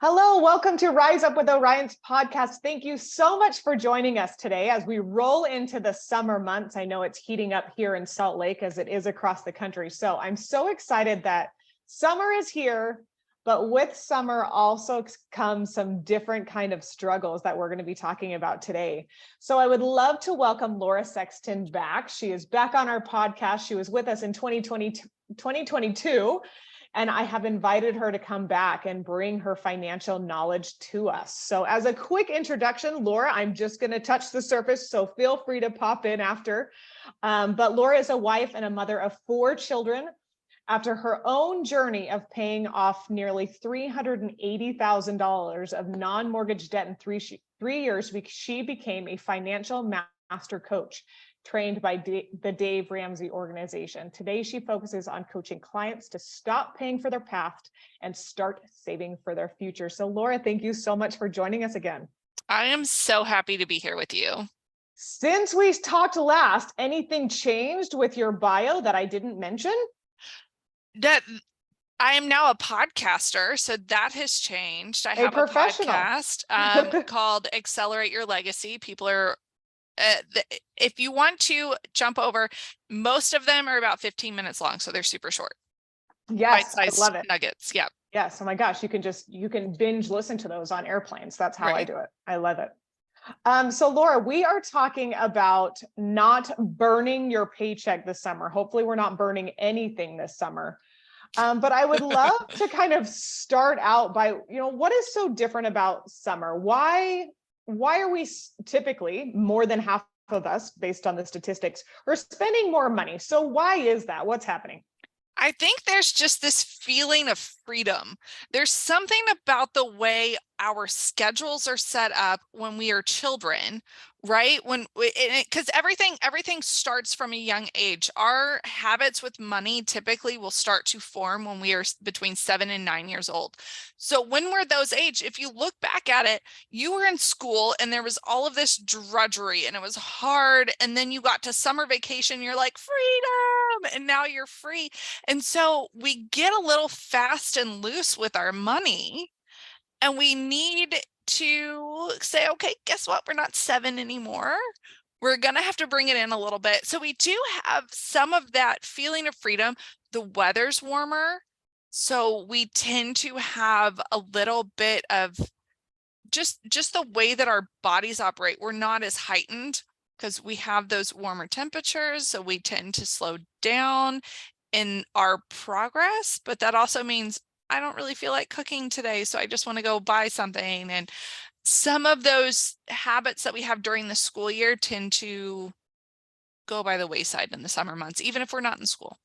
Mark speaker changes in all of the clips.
Speaker 1: Hello, welcome to Rise Up with Orion's podcast. Thank you so much for joining us today as we roll into the summer months. I know it's heating up here in Salt Lake as it is across the country. So I'm so excited that summer is here, but with summer also comes some different kind of struggles that we're going to be talking about today. So I would love to welcome Laura Sexton back. She is back on our podcast. She was with us in 2022. And I have invited her to come back and bring her financial knowledge to us. So as a quick introduction, Laura, I'm just going to touch the surface, so feel free to pop in after. But Laura is a wife and a mother of 4 children. After her own journey of paying off nearly $380,000 of non-mortgage debt in 3 years, she became a financial master coach trained by the Dave Ramsey organization. Today, she focuses on coaching clients to stop paying for their past and start saving for their future. So Laura, thank you so much for joining us again.
Speaker 2: I am so happy to be here with you.
Speaker 1: Since we talked last, anything changed with your bio that I didn't mention?
Speaker 2: That I am now a podcaster, so that has changed. I have a podcast called Accelerate Your Legacy. People are if you want to jump over, most of them are about 15 minutes long, so they're super short.
Speaker 1: Yes, I love it.
Speaker 2: Nuggets. Yeah.
Speaker 1: Yes. Oh my gosh, you can binge listen to those on airplanes. That's how I do it. I love it. So Laura, we are talking about not burning your paycheck this summer. Hopefully we're not burning anything this summer. But I would love to kind of start out by, what is so different about summer? Why are we typically, more than half of us, based on the statistics, are spending more money? So why is that? What's happening?
Speaker 2: I think there's just this feeling of freedom. There's something about the way our schedules are set up when we are children, right? Because everything starts from a young age. Our habits with money typically will start to form when we are between 7 and 9 years old. So when we're those age, if you look back at it, you were in school and there was all of this drudgery and it was hard. And then you got to summer vacation, you're like, freedom, and now you're free. And so we get a little fast and loose with our money. And we need to say, okay, guess what? We're not 7 anymore. We're going to have to bring it in a little bit. So we do have some of that feeling of freedom. The weather's warmer. So we tend to have a little bit of just the way that our bodies operate. We're not as heightened because we have those warmer temperatures. So we tend to slow down in our progress. But that also means I don't really feel like cooking today, so I just want to go buy something. And some of those habits that we have during the school year tend to go by the wayside in the summer months, even if we're not in school.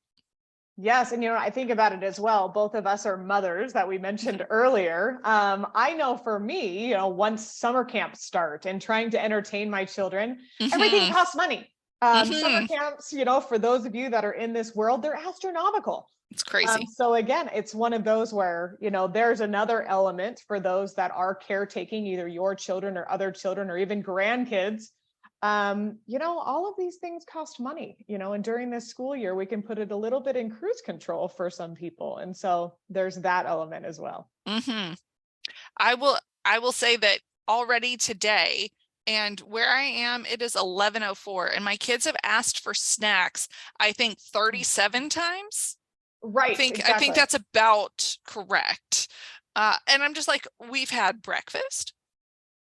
Speaker 1: Yes. And, I think about it as well. Both of us are mothers that we mentioned earlier. I know for me, once summer camps start and trying to entertain my children, everything costs money. Summer camps, for those of you that are in this world, they're astronomical.
Speaker 2: It's crazy.
Speaker 1: So again, it's one of those where, there's another element for those that are caretaking either your children or other children or even grandkids. All of these things cost money, and during this school year, we can put it a little bit in cruise control for some people. And so there's that element as well.
Speaker 2: I will say that already today, and where I am, it is 11:04, and my kids have asked for snacks, I think 37 times.
Speaker 1: Right.
Speaker 2: I think that's about correct. And I'm just like, we've had breakfast.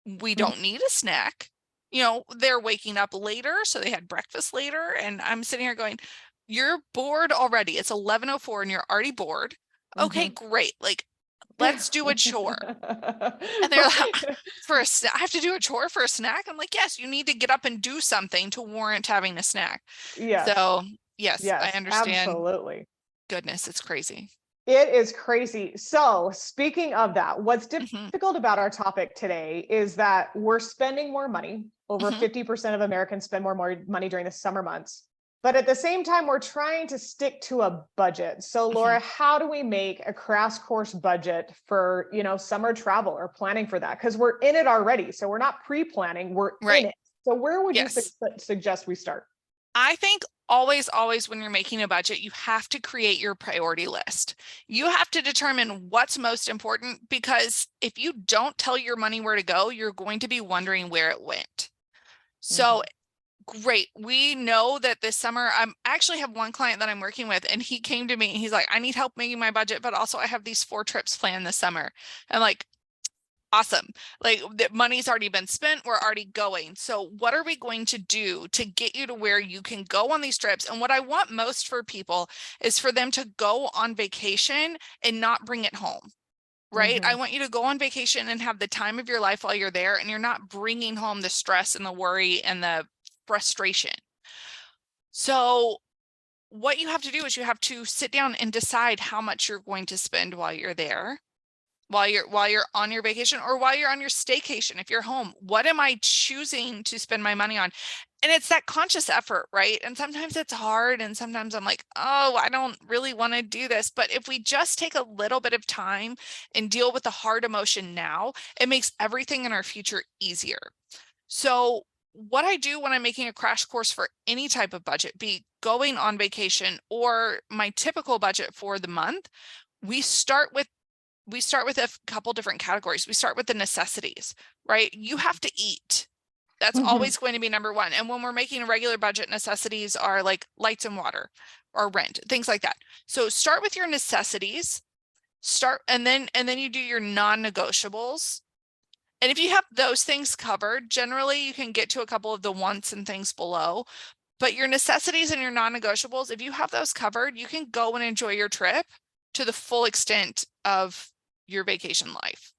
Speaker 2: We don't need a snack. They're waking up later, so they had breakfast later. And I'm sitting here going, you're bored already. It's 11:04 and you're already bored. Okay, great. Like, let's do a chore. And they're like, I have to do a chore for a snack? I'm like, yes, you need to get up and do something to warrant having a snack.
Speaker 1: Yeah.
Speaker 2: So yes, I understand.
Speaker 1: Absolutely.
Speaker 2: Goodness, it's crazy.
Speaker 1: It is crazy. So speaking of that, what's difficult about our topic today is that we're spending more money. Over 50% of Americans spend more money during the summer months. But at the same time, we're trying to stick to a budget. So Laura, how do we make a crash course budget for, summer travel or planning for that? Because we're in it already. So we're not pre-planning, we're in it. So where would you suggest we start?
Speaker 2: I think always when you're making a budget, you have to create your priority list. You have to determine what's most important, because if you don't tell your money where to go, you're going to be wondering where it went. So great. We know that this summer, I actually have one client that I'm working with, and he came to me and he's like, I need help making my budget, but also I have these 4 trips planned this summer. I'm like, awesome. Like, the money's already been spent. We're already going. So what are we going to do to get you to where you can go on these trips? And what I want most for people is for them to go on vacation and not bring it home. Right? I want you to go on vacation and have the time of your life while you're there, and you're not bringing home the stress and the worry and the frustration. So what you have to do is you have to sit down and decide how much you're going to spend while you're there, while you're on your vacation, or while you're on your staycation. If you're home, what am I choosing to spend my money on? And it's that conscious effort, right? And sometimes it's hard, and sometimes I'm like, oh, I don't really want to do this. But if we just take a little bit of time and deal with the hard emotion now, it makes everything in our future easier. So what I do when I'm making a crash course for any type of budget, be going on vacation or my typical budget for the month, we start with a couple different categories. We start with the necessities, right? You have to eat. That's always going to be number one. And when we're making a regular budget, necessities are like lights and water or rent, things like that. So start with your necessities, and then you do your non-negotiables. And if you have those things covered, generally you can get to a couple of the wants and things below. But your necessities and your non-negotiables, if you have those covered, you can go and enjoy your trip to the full extent of your vacation life.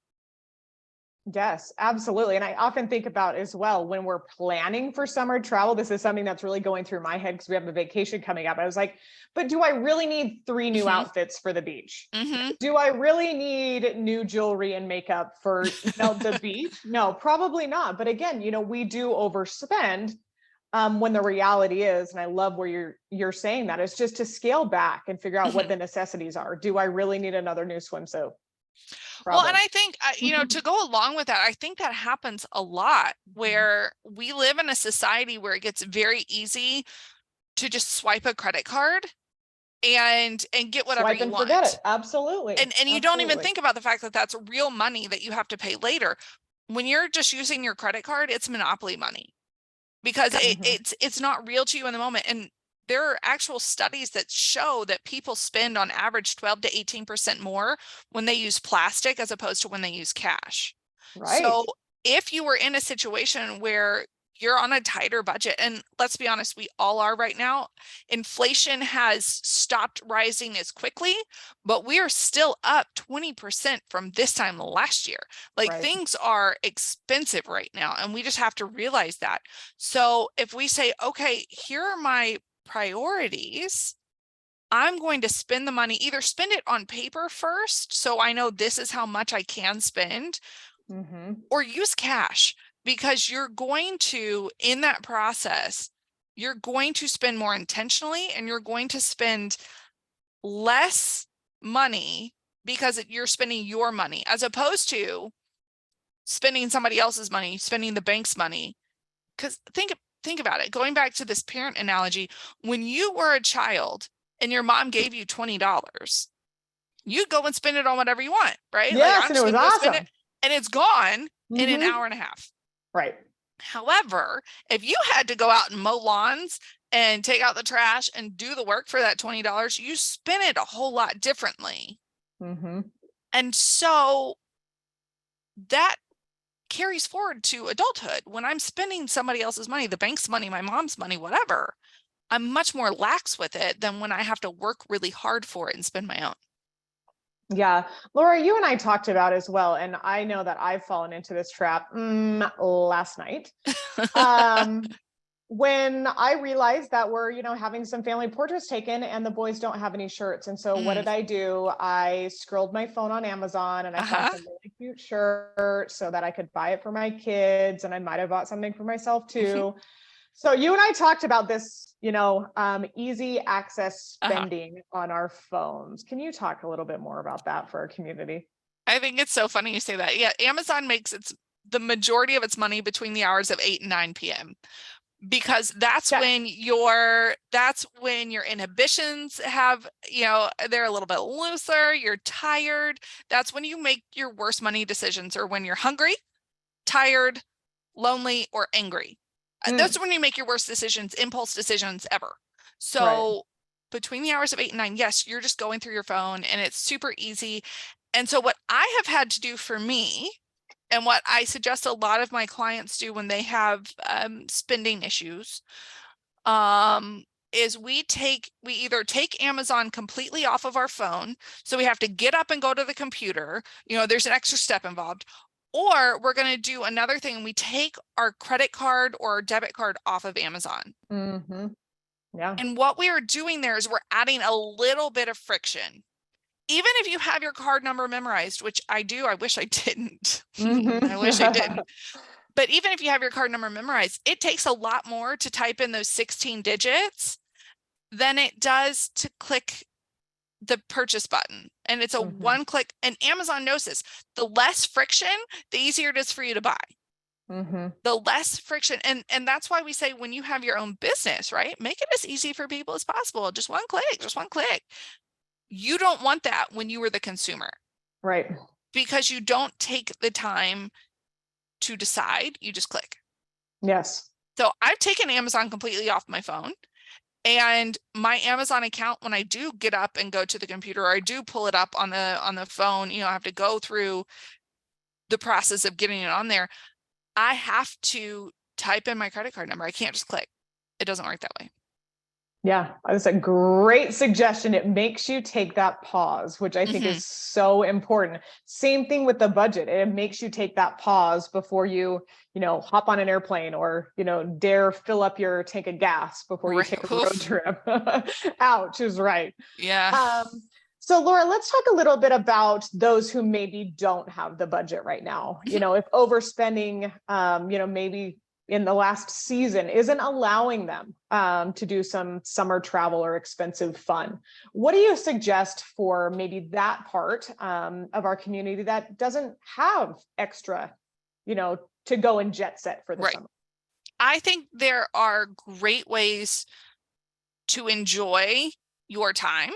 Speaker 1: Yes, absolutely. And I often think about as well when we're planning for summer travel, this is something that's really going through my head because we have a vacation coming up. I was like, but do I really need 3 new outfits for the beach? Do I really need new jewelry and makeup for, the beach? No, probably not. But again, we do overspend when the reality is, and I love where you're saying that, is just to scale back and figure out what the necessities are. Do I really need another new swimsuit?
Speaker 2: Well, and
Speaker 1: Probably.
Speaker 2: I think, to go along with that, I think that happens a lot where we live in a society where it gets very easy to just swipe a credit card and get whatever
Speaker 1: Swipe
Speaker 2: you
Speaker 1: and forget it.
Speaker 2: want.
Speaker 1: Absolutely.
Speaker 2: And you don't even think about the fact that that's real money that you have to pay later. When you're just using your credit card, it's monopoly money, because it's not real to you in the moment. And there are actual studies that show that people spend on average 12 to 18% more when they use plastic as opposed to when they use cash.
Speaker 1: Right.
Speaker 2: So if you were in a situation where you're on a tighter budget, and let's be honest, we all are right now, inflation has stopped rising as quickly, but we are still up 20% from this time last year. Like,
Speaker 1: Right.
Speaker 2: things are expensive right now, and we just have to realize that. So if we say, okay, here are my priorities, I'm going to spend the money, either spend it on paper first, so I know this is how much I can spend, or use cash, because you're going to, in that process, you're going to spend more intentionally, and you're going to spend less money because you're spending your money as opposed to spending somebody else's money, spending the bank's money. Because think about it, going back to this parent analogy, when you were a child and your mom gave you $20, you go and spend it on whatever you want, right? Like,
Speaker 1: Yes,
Speaker 2: I'm
Speaker 1: and it
Speaker 2: just
Speaker 1: was
Speaker 2: gonna go spend
Speaker 1: awesome.
Speaker 2: it, and it's gone in an hour and a half.
Speaker 1: Right.
Speaker 2: However, if you had to go out and mow lawns and take out the trash and do the work for that $20, you spend it a whole lot differently. And so that carries forward to adulthood. When I'm spending somebody else's money, the bank's money, my mom's money, whatever, I'm much more lax with it than when I have to work really hard for it and spend my own.
Speaker 1: Yeah. Laura, you and I talked about as well, and I know that I've fallen into this trap last night. When I realized that we're, having some family portraits taken and the boys don't have any shirts. And so what did I do? I scrolled my phone on Amazon and I saw some really cute shirts so that I could buy it for my kids. And I might've bought something for myself too. So you and I talked about this, easy access spending on our phones. Can you talk a little bit more about that for our community?
Speaker 2: I think it's so funny you say that. Yeah, Amazon makes the majority of its money between the hours of 8 and 9 p.m. because that's when your inhibitions have, they're a little bit looser, you're tired. That's when you make your worst money decisions, or when you're hungry, tired, lonely, or angry. That's when you make your worst decisions, impulse decisions ever. So between the hours of 8 and 9, yes, you're just going through your phone and it's super easy. And so what I have had to do for me, and what I suggest a lot of my clients do when they have spending issues, is we either take Amazon completely off of our phone. So we have to get up and go to the computer. There's an extra step involved. Or we're going to do another thing. We take our credit card or our debit card off of Amazon.
Speaker 1: Mm-hmm. Yeah.
Speaker 2: And what we are doing there is we're adding a little bit of friction. Even if you have your card number memorized, which I do, I wish I didn't. I wish I didn't. But even if you have your card number memorized, it takes a lot more to type in those 16 digits than it does to click the purchase button. And it's a one click, and Amazon knows this. The less friction, the easier it is for you to buy. The less friction. And that's why we say, when you have your own business, right, make it as easy for people as possible. Just one click. You don't want that when you were the consumer.
Speaker 1: Right.
Speaker 2: Because you don't take the time to decide, you just click.
Speaker 1: Yes.
Speaker 2: So I've taken Amazon completely off my phone, and my Amazon account, when I do get up and go to the computer, or I do pull it up on the phone, I have to go through the process of getting it on there. I have to type in my credit card number. I can't just click. It doesn't work that way.
Speaker 1: Yeah, that's a great suggestion. It makes you take that pause, which I think is so important. Same thing with the budget. It makes you take that pause before you, hop on an airplane, or, dare fill up your tank of gas before you take a road trip. Ouch is right.
Speaker 2: Yeah.
Speaker 1: So Laura, let's talk a little bit about those who maybe don't have the budget right now. If overspending, maybe in the last season isn't allowing them to do some summer travel or expensive fun. What do you suggest for maybe that part of our community that doesn't have extra, to go and jet set for the summer?
Speaker 2: I think there are great ways to enjoy your time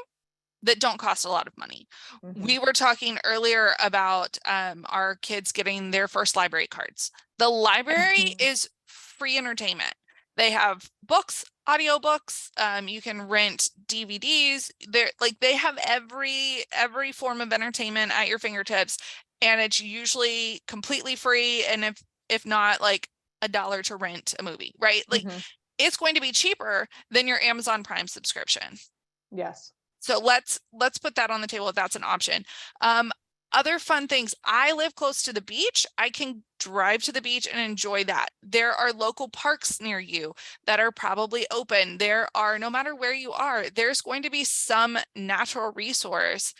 Speaker 2: that don't cost a lot of money. We were talking earlier about our kids getting their first library cards. The library is free entertainment. They have books, audiobooks, you can rent DVDs. They have every form of entertainment at your fingertips, and it's usually completely free. And if not, like $1 to rent a movie, right? It's going to be cheaper than your Amazon Prime subscription.
Speaker 1: Yes.
Speaker 2: So let's put that on the table if that's an option. Other fun things. I live close to the beach. I can drive to the beach and enjoy that. There are local parks near you that are probably open. No matter where you are, there's going to be some natural resource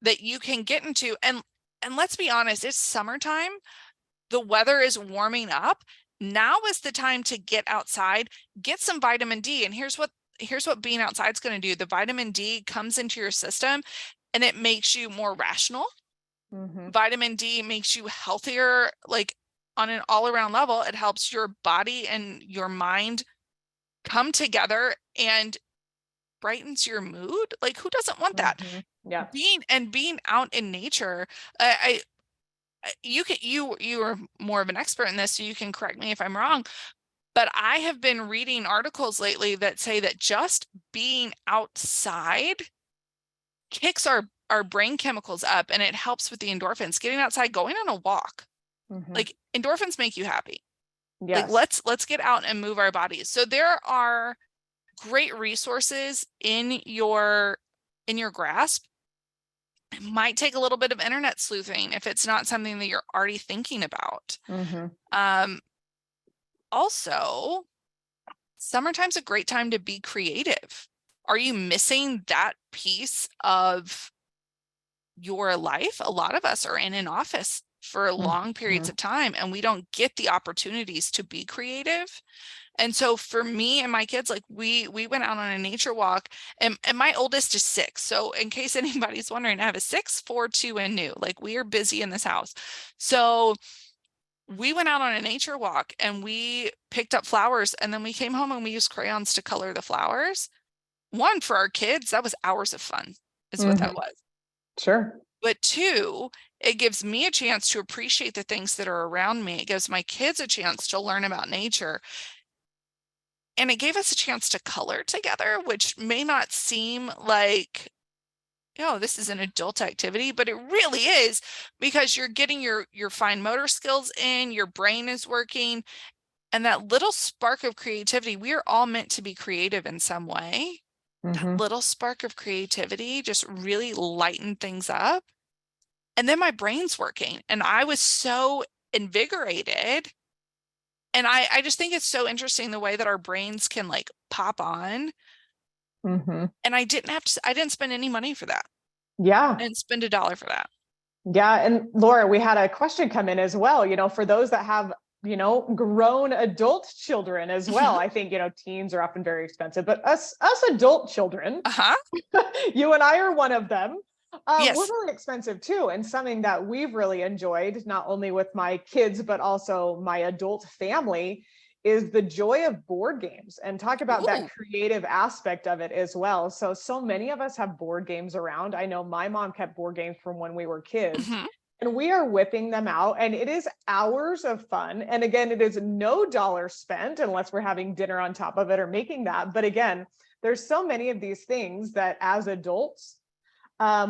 Speaker 2: that you can get into. And let's be honest, it's summertime. The weather is warming up. Now is the time to get outside, get some vitamin D. And here's what being outside is going to do. The vitamin D comes into your system and it makes you more rational. Vitamin D makes you healthier, like on an all-around level. It helps your body and your mind come together and brightens your mood. Like, who doesn't want that?
Speaker 1: Yeah.
Speaker 2: Being out in nature. You are more of an expert in this, so you can correct me if I'm wrong. But I have been reading articles lately that say that just being outside kicks our brain chemicals up, and it helps with the endorphins. Getting outside, going on a walk, like endorphins make you happy. Yes. Like let's get out and move our bodies. So there are great resources in your grasp. It might take a little bit of internet sleuthing if it's not something that you're already thinking about. Also, summertime's a great time to be creative. Are you missing that piece of your life? A lot of us are in an office for long periods of time, and we don't get the opportunities to be creative. And so for me and my kids, like we went out on a nature walk, and my oldest is 6. So in case anybody's wondering, I have a 6, 4, 2, and new. Like, we are busy in this house. So we went out on a nature walk and we picked up flowers, and then we came home and we used crayons to color the flowers. One, for our kids, that was hours of fun, is what that was.
Speaker 1: Sure.
Speaker 2: But two, it gives me a chance to appreciate the things that are around me. It gives my kids a chance to learn about nature. And it gave us a chance to color together, which may not seem like, this is an adult activity, but it really is, because you're getting your fine motor skills in, your brain is working, and that little spark of creativity, we are all meant to be creative in some way. That little spark of creativity just really lightened things up. And then my brain's working and I was so invigorated. And I just think it's so interesting the way that our brains can like pop on. And I didn't spend any money for that.
Speaker 1: Yeah.
Speaker 2: I didn't spend $1 for that.
Speaker 1: Yeah. And Laura, we had a question come in as well, for those that have, grown adult children as well. I think, teens are often very expensive, but us adult children, you and I are one of them.
Speaker 2: Yes.
Speaker 1: We're really expensive too. And something that we've really enjoyed, not only with my kids, but also my adult family, is the joy of board games, and talk about that creative aspect of it as well. So many of us have board games around. I know my mom kept board games from when we were kids. And we are whipping them out, and it is hours of fun. And again, it is no dollar spent unless we're having dinner on top of it or making that. But again, there's so many of these things that as adults,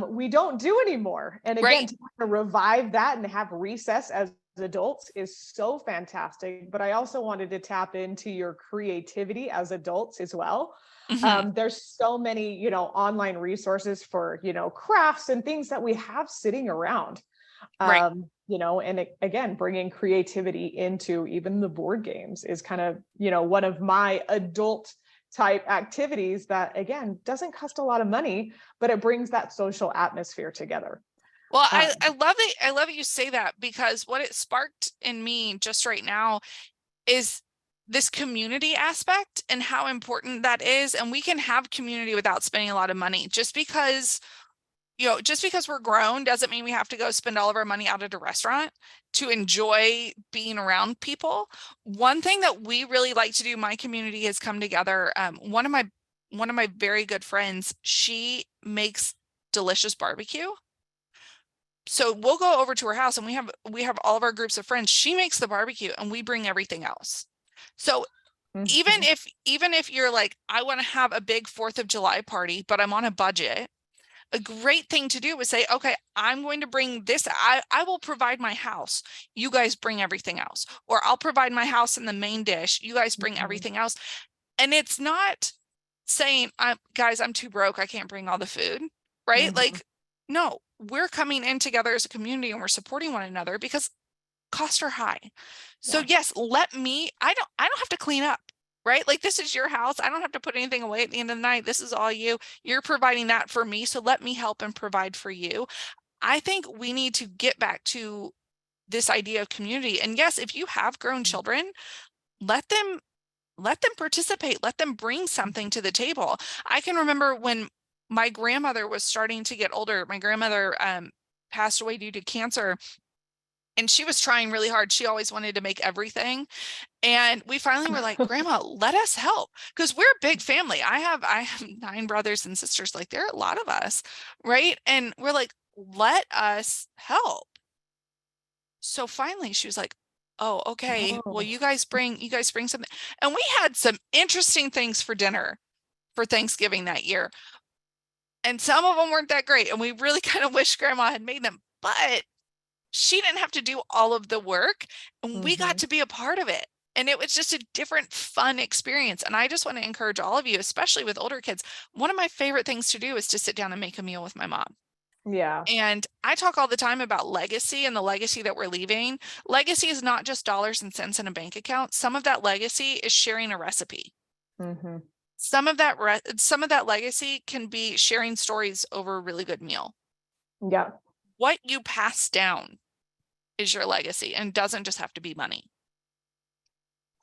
Speaker 1: we don't do anymore. And again, to kind of revive that and have recess as adults is so fantastic. But I also wanted to tap into your creativity as adults as well. There's so many, online resources for, crafts and things that we have sitting around. And again, bringing creativity into even the board games is kind of, one of my adult type activities that, again, doesn't cost a lot of money, but it brings that social atmosphere together.
Speaker 2: Well, I love it. I love that you say that, because what it sparked in me just right now is this community aspect and how important that is. And we can have community without spending a lot of money. Just because we're grown doesn't mean we have to go spend all of our money out at a restaurant to enjoy being around people. One thing that we really like to do, my community has come together. One of my very good friends, she makes delicious barbecue. So we'll go over to her house and we have all of our groups of friends. She makes the barbecue and we bring everything else. So even if you're like, I want to have a big 4th of July party, but I'm on a budget, a great thing to do is say, okay, I'm going to bring this. I will provide my house. You guys bring everything else. Or I'll provide my house and the main dish. You guys bring everything else. And it's not saying, guys, I'm too broke, I can't bring all the food, right? Like, no, we're coming in together as a community and we're supporting one another because costs are high. So yes, I don't have to clean up. Right? Like, this is your house. I don't have to put anything away at the end of the night. This is all you. You're providing that for me. So let me help and provide for you. I think we need to get back to this idea of community. And yes, if you have grown children, let them participate. Let them bring something to the table. I can remember when my grandmother was starting to get older. My grandmother passed away due to cancer. And she was trying really hard. She always wanted to make everything. And we finally were like, Grandma, let us help. Because we're a big family. I have 9 brothers and sisters. Like, there are a lot of us, right? And we're like, let us help. So finally she was like, oh, okay. Well, you guys bring something. And we had some interesting things for dinner for Thanksgiving that year. And some of them weren't that great. And we really kind of wish Grandma had made them. But she didn't have to do all of the work, and we got to be a part of it. And it was just a different, fun experience. And I just want to encourage all of you, especially with older kids. One of my favorite things to do is to sit down and make a meal with my mom.
Speaker 1: Yeah.
Speaker 2: And I talk all the time about legacy and the legacy that we're leaving. Legacy is not just dollars and cents in a bank account. Some of that legacy is sharing a recipe. Some of that legacy can be sharing stories over a really good meal.
Speaker 1: Yeah.
Speaker 2: What you pass down is your legacy, and doesn't just have to be money.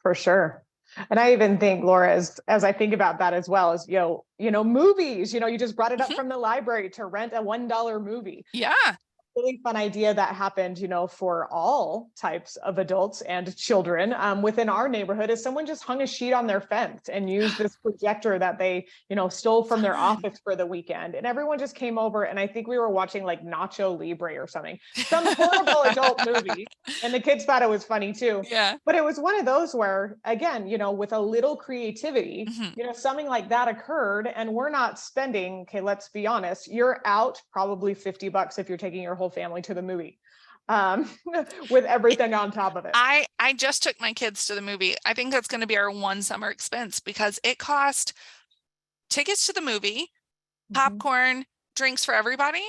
Speaker 1: For sure. And I even think, Laura, as I think about that as well, as movies, you just brought it up from the library to rent a $1 movie.
Speaker 2: Yeah.
Speaker 1: really fun idea that happened, for all types of adults and children within our neighborhood is someone just hung a sheet on their fence and used this projector that they, stole from their
Speaker 2: Fun.
Speaker 1: office for the weekend. And everyone just came over, and I think we were watching like Nacho Libre or something, some horrible adult movie. And the kids thought it was funny too.
Speaker 2: Yeah.
Speaker 1: But it was one of those where, again, with a little creativity,
Speaker 2: Mhm.
Speaker 1: something like that occurred, and we're not spending, okay, let's be honest, you're out probably $50 if you're taking your whole family to the movie, um, with everything on top of it.
Speaker 2: I just took my kids to the movie. I think that's going to be our one summer expense because it cost tickets to the movie,
Speaker 1: Mhm.
Speaker 2: popcorn, drinks for everybody,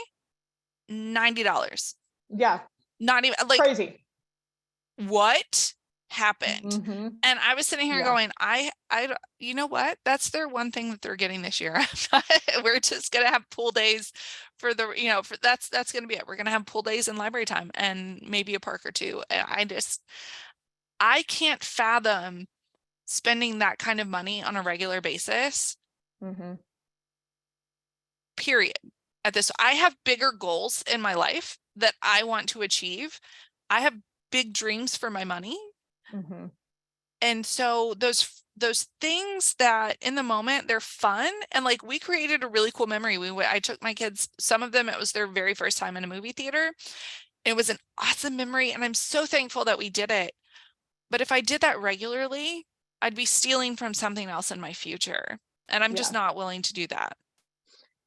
Speaker 2: $90.
Speaker 1: Yeah,
Speaker 2: Not even like
Speaker 1: crazy.
Speaker 2: what happened?
Speaker 1: Mhm.
Speaker 2: And I was sitting here
Speaker 1: Yeah,
Speaker 2: going, you know what? That's their one thing that they're getting this year. We're just gonna have pool days for the, for that's gonna be it. We're gonna have pool days and library time and maybe a park or two. And I can't fathom spending that kind of money on a regular basis,
Speaker 1: Mhm.
Speaker 2: period. I have bigger goals in my life that I want to achieve. I have big dreams for my money.
Speaker 1: Mhm.
Speaker 2: And so those things that in the moment they're fun, and like we created a really cool memory. I took my kids, some of them it was their very first time in a movie theater. It was an awesome memory, and I'm so thankful that we did it. But if I did that regularly, I'd be stealing from something else in my future, and I'm just
Speaker 1: Yeah.
Speaker 2: not willing to do that.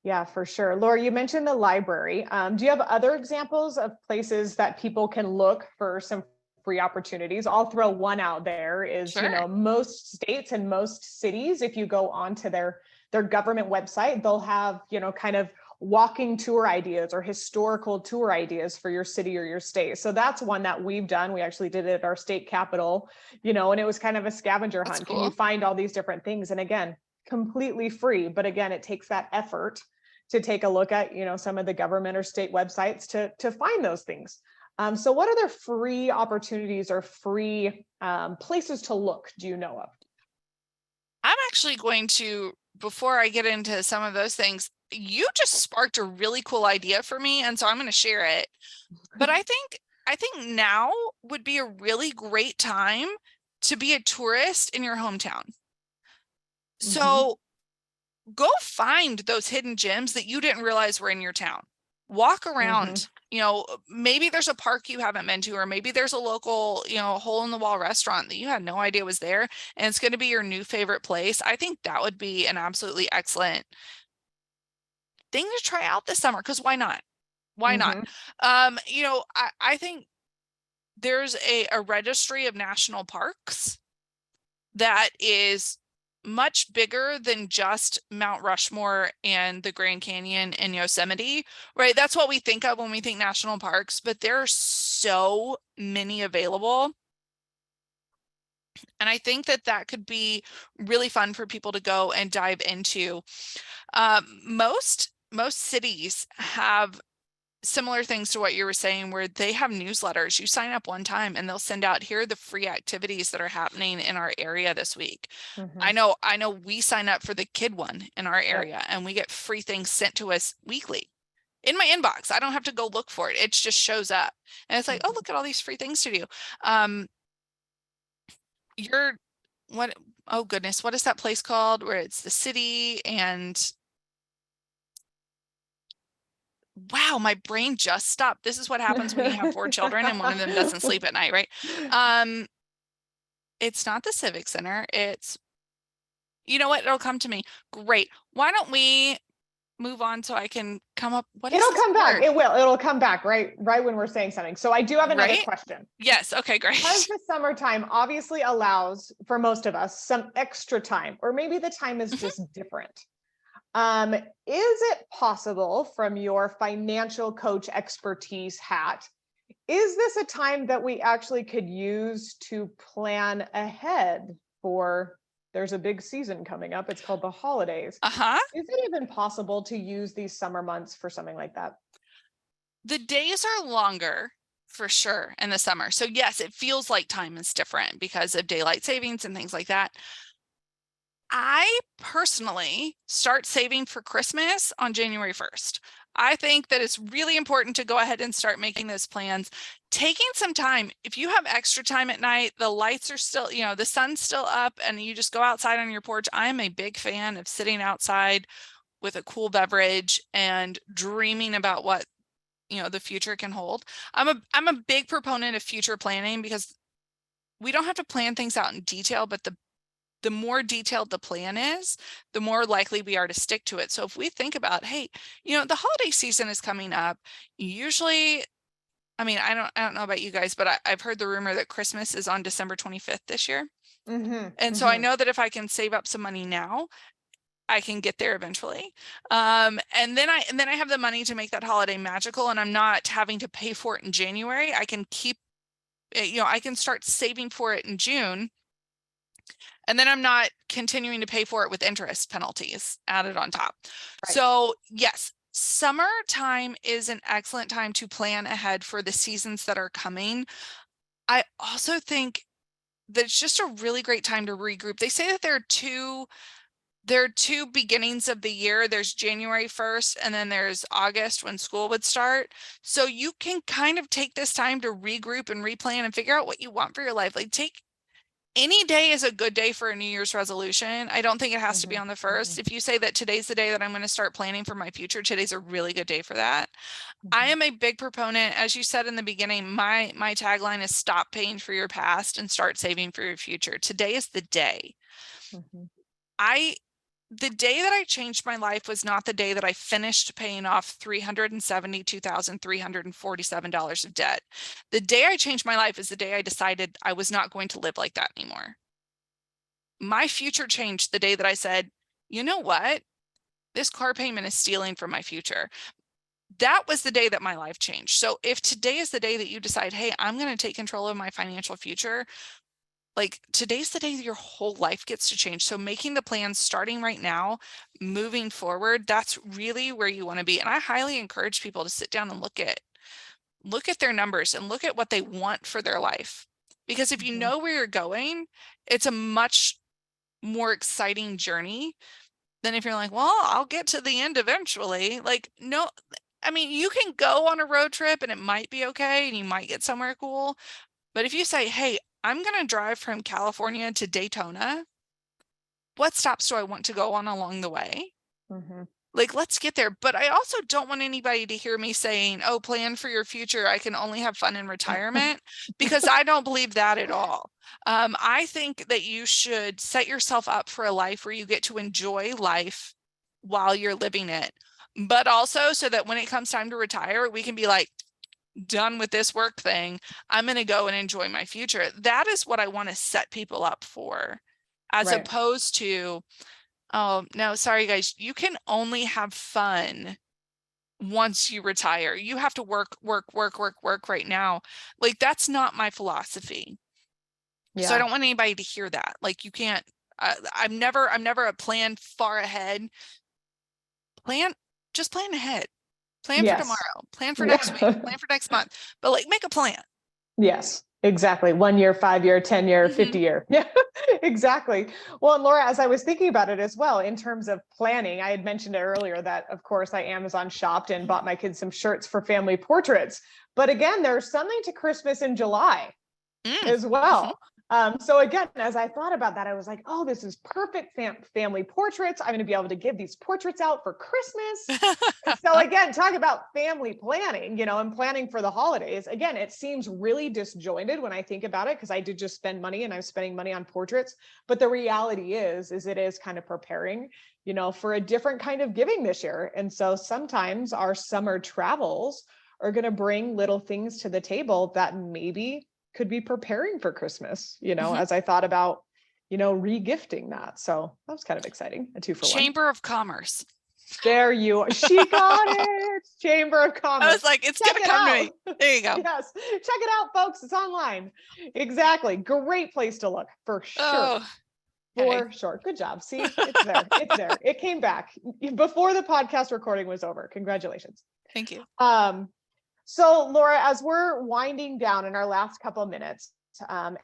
Speaker 1: Yeah, for sure. Laura, you mentioned the library. Do you have other examples of places that people can look for some free opportunities? I'll throw one out there is,
Speaker 2: Sure.
Speaker 1: most states and most cities, if you go onto their government website, they'll have, kind of walking tour ideas or historical tour ideas for your city or your state. So that's one that we've done. We actually did it at our state capitol, and it was kind of a scavenger
Speaker 2: That's
Speaker 1: hunt. Can you
Speaker 2: cool.
Speaker 1: find all these different things? And again, completely free, but again, it takes that effort to take a look at, some of the government or state websites to find those things. So what other free opportunities or free places to look do you know of?
Speaker 2: I'm actually going to, before I get into some of those things, you just sparked a really cool idea for me, and so I'm going to share it. But I think now would be a really great time to be a tourist in your hometown.
Speaker 1: Mm-hmm.
Speaker 2: So go find those hidden gems that you didn't realize were in your town. Walk
Speaker 1: Mm-hmm.
Speaker 2: around, maybe there's a park you haven't been to, or maybe there's a local, hole in the wall restaurant that you had no idea was there, and it's going to be your new favorite place. I think that would be an absolutely excellent thing to try out this summer, because why not? Why not?
Speaker 1: Mm-hmm.
Speaker 2: I think there's a registry of national parks that is much bigger than just Mount Rushmore and the Grand Canyon and Yosemite, right? That's what we think of when we think national parks, but there are so many available. And I think that could be really fun for people to go and dive into. Most cities have similar things to what you were saying, where they have newsletters. You sign up one time and they'll send out, here are the free activities that are happening in our area this week.
Speaker 1: Mm-hmm.
Speaker 2: I know we sign up for the kid one in our
Speaker 1: Yep.
Speaker 2: area, and we get free things sent to us weekly in my inbox. I don't have to go look for it. It just shows up. And it's like, oh,
Speaker 1: Mm-hmm.
Speaker 2: look at all these free things to do. Um, you're what, oh goodness, what is that place called where it's the city and wow, my brain just stopped. This is what happens when you have 4 children and one of them doesn't sleep at night, right? Um, it's not the Civic Center. It's, you know what? It'll come to me. Great. Why don't we move on so I can come up? What is
Speaker 1: It'll
Speaker 2: this
Speaker 1: come back.
Speaker 2: word?
Speaker 1: It'll come back right when we're saying something. So I do have another
Speaker 2: Right?
Speaker 1: question.
Speaker 2: Yes. Okay,
Speaker 1: Because
Speaker 2: great.
Speaker 1: the summertime obviously allows for most of us some extra time, or maybe the time is
Speaker 2: Mhm.
Speaker 1: just different. Is it possible, from your financial coach expertise hat, is this a time that we actually could use to plan ahead for, there's a big season coming up, it's called the holidays.
Speaker 2: Uh-huh.
Speaker 1: Is it even possible to use these summer months for something like that?
Speaker 2: The days are longer for sure in the summer. So yes, it feels like time is different because of daylight savings and things like that. I personally start saving for Christmas on January 1st. I think that it's really important to go ahead and start making those plans. Taking some time, if you have extra time at night, the lights are still, the sun's still up and you just go outside on your porch. I'm a big fan of sitting outside with a cool beverage and dreaming about what, the future can hold. I'm a big proponent of future planning because we don't have to plan things out in detail, but the more detailed the plan is, the more likely we are to stick to it. So if we think about, hey, the holiday season is coming up, usually, I mean, I don't know about you guys, but I've heard the rumor that Christmas is on December 25th this year. And so I know that if I can save up some money now, I can get there eventually. And then I have the money to make that holiday magical, and I'm not having to pay for it in January. I can keep, I can start saving for it in June. And then I'm not continuing to pay for it with interest penalties added on top. Right. So yes, summertime is an excellent time to plan ahead for the seasons that are coming. I also think that it's just a really great time to regroup. They say that there are two beginnings of the year. There's January 1st, and then there's August when school would start. So you can kind of take this time to regroup and replan and figure out what you want for your life. Like any day is a good day for a New Year's resolution. I don't think it has to be on the 1st. If you say that today's the day that I'm going to start planning for my future, today's a really good day for that. I am a big proponent, as you said in the beginning, my tagline is stop paying for your past and start saving for your future. Today is the day. The day that I changed my life was not the day that I finished paying off $372,347 of debt. The day I changed my life is the day I decided I was not going to live like that anymore. My future changed the day that I said, you know what? This car payment is stealing from my future. That was the day that my life changed. So if today is the day that you decide, hey, I'm going to take control of my financial future, like today's the day your whole life gets to change. So making the plans starting right now, moving forward, that's really where you want to be. And I highly encourage people to sit down and look at their numbers and look at what they want for their life. Because if you know where you're going, it's a much more exciting journey than if you're like, well, I'll get to the end eventually. Like, no, I mean, you can go on a road trip and it might be okay and you might get somewhere cool. But if you say, hey, I'm going to drive from California to Daytona, what stops do I want to go on along the way? Like, let's get there. But I also don't want anybody to hear me saying, oh, plan for your future. I can only have fun in retirement, because I don't believe that at all. I think that you should set yourself up for a life where you get to enjoy life while you're living it, but also so that when it comes time to retire, we can be like, done with this work thing. I'm going to go and enjoy my future. That is what I want to set people up for, as opposed to, oh, no, sorry, guys, you can only have fun once you retire. You have to work right now. Like, that's not my philosophy. So I don't want anybody to hear that. Like, you can't, I'm never a plan far ahead. Just plan ahead. Plan for tomorrow, plan for next week, plan for next month, but like make a plan.
Speaker 1: Yes, exactly. 1 year, 5 year, 10 year, 50 year. Yeah, exactly. Well, and Laura, as I was thinking about it as well, in terms of planning, I had mentioned it earlier that, of course, I Amazon shopped and bought my kids some shirts for family portraits. But again, there's something to Christmas in July as well. So again, as I thought about that, I was like, oh, this is perfect family portraits. I'm going to be able to give these portraits out for Christmas. So again, talk about family planning, and planning for the holidays. Again, it seems really disjointed when I think about it, because I did just spend money and I'm spending money on portraits. But the reality is it is kind of preparing, for a different kind of giving this year. And so sometimes our summer travels are going to bring little things to the table that maybe could be preparing for Christmas, as I thought about, re-gifting that. So that was kind of exciting. A 2 for 1.
Speaker 2: Chamber of Commerce.
Speaker 1: There you are. She got it. Chamber of Commerce.
Speaker 2: I was like, it's going to come to me. There you go.
Speaker 1: Yes. Check it out, folks. It's online. Exactly. Great place to look for sure.
Speaker 2: Oh, okay.
Speaker 1: For sure. Good job. See, it's there. It's there. It came back before the podcast recording was over. Congratulations.
Speaker 2: Thank you.
Speaker 1: So Laura, as we're winding down in our last couple of minutes,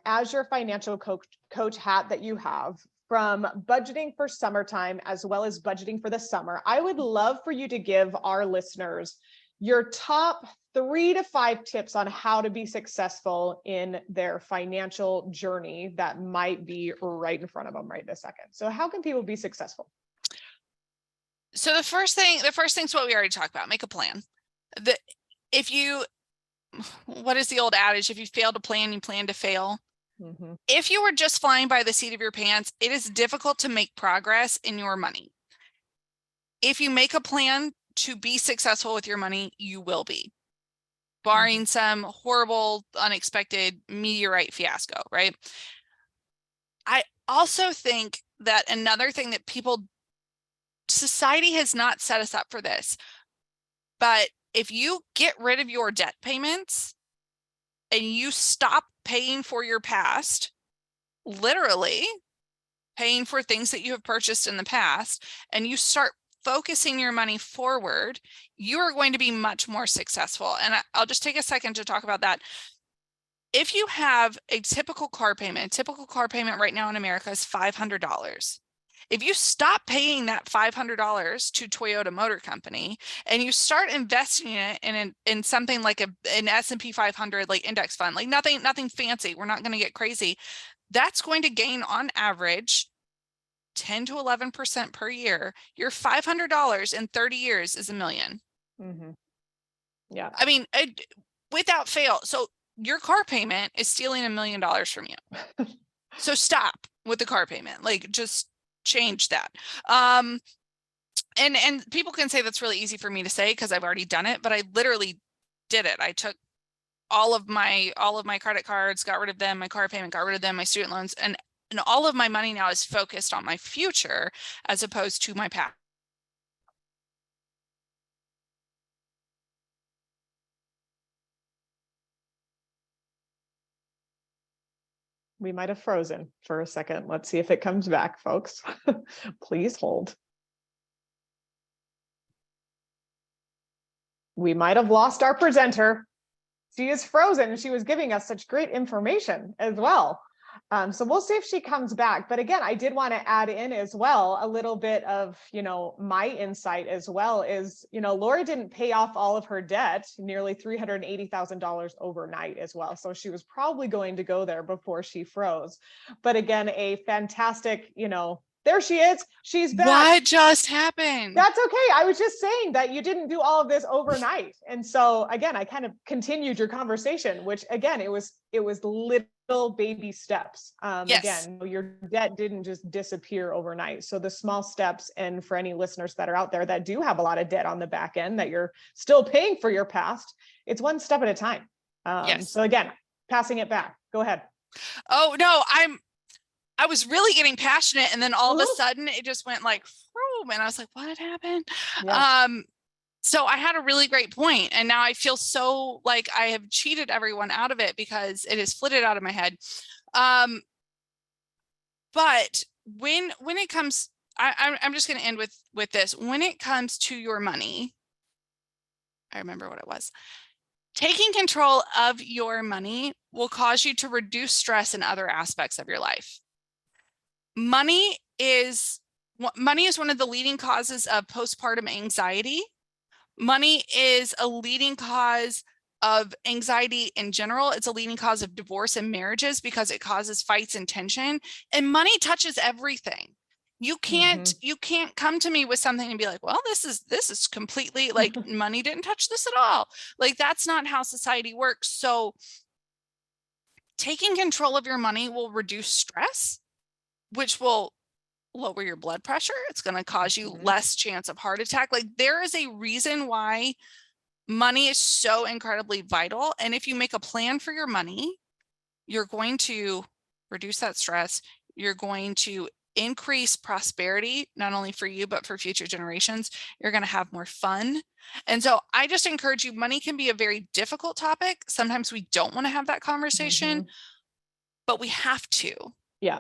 Speaker 1: as your financial coach hat that you have from budgeting for summertime as well as budgeting for the summer, I would love for you to give our listeners your top 3 to 5 tips on how to be successful in their financial journey that might be right in front of them right this second. So how can people be successful?
Speaker 2: So the first thing's what we already talked about. Make a plan. What is the old adage? If you fail to plan, you plan to fail. Mm-hmm. If you were just flying by the seat of your pants, it is difficult to make progress in your money. If you make a plan to be successful with your money, you will be, barring some horrible, unexpected meteorite fiasco, right? I also think that another thing that society has not set us up for this, but if you get rid of your debt payments and you stop paying for your past, literally paying for things that you have purchased in the past, and you start focusing your money forward, you are going to be much more successful. And I'll just take a second to talk about that. If you have a typical car payment right now in America is $500. If you stop paying that $500 to Toyota Motor Company and you start investing it in something like an S&P 500 like index fund, like nothing fancy, we're not going to get crazy, that's going to gain on average 10 to 11% per year. Your $500 in 30 years is $1 million. Mm-hmm. Yeah. I mean, without fail. So your car payment is stealing $1 million from you. So stop with the car payment. Like, just change that. And people can say that's really easy for me to say because I've already done it, but I literally did it. I took all of my credit cards, got rid of them, my car payment, got rid of them, my student loans, and all of my money now is focused on my future as opposed to my past.
Speaker 1: We might have frozen for a second. Let's see if it comes back, folks. Please hold. We might have lost our presenter. She is frozen. She was giving us such great information as well. So we'll see if she comes back. But again, I did want to add in as well a little bit of, my insight as well is, Laura didn't pay off all of her debt, nearly $380,000 overnight as well. So she was probably going to go there before she froze. But again, a fantastic, there she is. She's back.
Speaker 2: What just happened?
Speaker 1: That's okay. I was just saying that you didn't do all of this overnight. And so again, I kind of continued your conversation, which again, it was little baby steps.
Speaker 2: Yes.
Speaker 1: Again, your debt didn't just disappear overnight. So the small steps, and for any listeners that are out there that do have a lot of debt on the back end that you're still paying for your past, it's one step at a time.
Speaker 2: Yes.
Speaker 1: So again, passing it back. Go ahead.
Speaker 2: Oh, no, I was really getting passionate, and then all of a sudden it just went like, boom, and I was like, what happened? Yeah. So I had a really great point, and now I feel so like I have cheated everyone out of it because it has flitted out of my head. But when it comes, I'm just going to end with this. When it comes to your money, I remember what it was. Taking control of your money will cause you to reduce stress in other aspects of your life. Money is one of the leading causes of postpartum anxiety. Money is a leading cause of anxiety in general. It's a leading cause of divorce and marriages because it causes fights and tension. And money touches everything. You can't come to me with something and be like, well, this is completely like money didn't touch this at all. Like, that's not how society works. So taking control of your money will reduce stress, which will lower your blood pressure. It's going to cause you less chance of heart attack. Like, there is a reason why money is so incredibly vital. And if you make a plan for your money, you're going to reduce that stress. You're going to increase prosperity, not only for you, but for future generations. You're going to have more fun. And so I just encourage you, money can be a very difficult topic. Sometimes we don't want to have that conversation, but we have to.
Speaker 1: Yeah.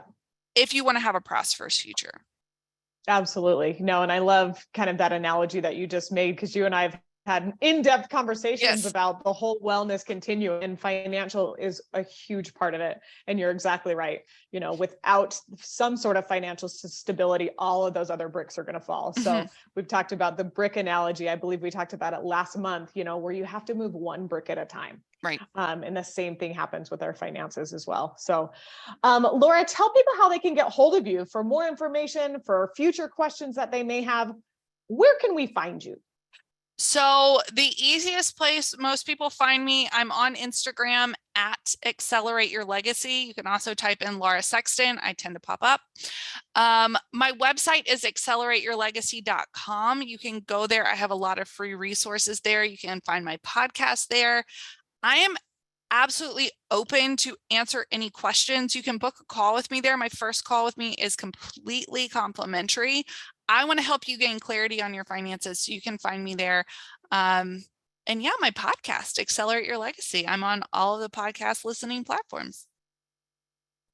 Speaker 2: If you want to have a prosperous future.
Speaker 1: Absolutely. No, and I love kind of that analogy that you just made, because you and I have had in-depth conversations
Speaker 2: Yes.
Speaker 1: about the whole wellness continuum, and financial is a huge part of it. And you're exactly right. You know, without some sort of financial stability, all of those other bricks are going to fall. So we've talked about the brick analogy. I believe we talked about it last month, you know, where you have to move one brick at a time.
Speaker 2: Right.
Speaker 1: And the same thing happens with our finances as well. So, Laura, tell people how they can get hold of you for more information, for future questions that they may have. Where can we find you?
Speaker 2: So the easiest place most people find me, I'm on Instagram at Accelerate Your Legacy. You can also type in Laura Sexton. I tend to pop up. My website is accelerateyourlegacy.com. You can go there. I have a lot of free resources there. You can find my podcast there. I am absolutely open to answer any questions. You can book a call with me there. My first call with me is completely complimentary. I want to help you gain clarity on your finances, so you can find me there. And yeah, my podcast, Accelerate Your Legacy. I'm on all of the podcast listening platforms.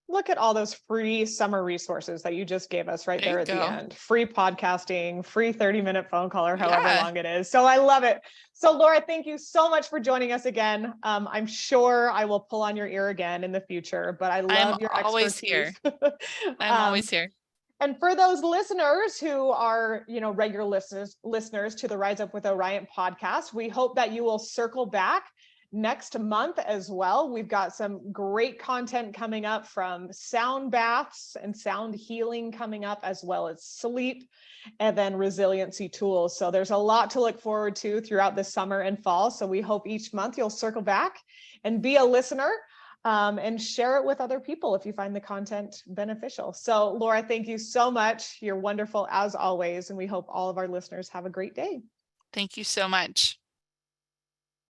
Speaker 1: Look at all those free summer resources that you just gave us right there at the end. Free podcasting, free 30-minute phone call, or however long it is. So I love it. So Laura, thank you so much for joining us again. I'm sure I will pull on your ear again in the future, but I love your expertise.
Speaker 2: I'm always here.
Speaker 1: And for those listeners who are, you know, regular listeners to the Rise Up with Orion podcast, we hope that you will circle back next month as well. We've got some great content coming up, from sound baths and sound healing coming up, as well as sleep, and then resiliency tools. So there's a lot to look forward to throughout the summer and fall. So we hope each month you'll circle back and be a listener, and share it with other people if you find the content beneficial. So Laura, thank you so much. You're wonderful as always. And we hope all of our listeners have a great day.
Speaker 2: Thank you so much.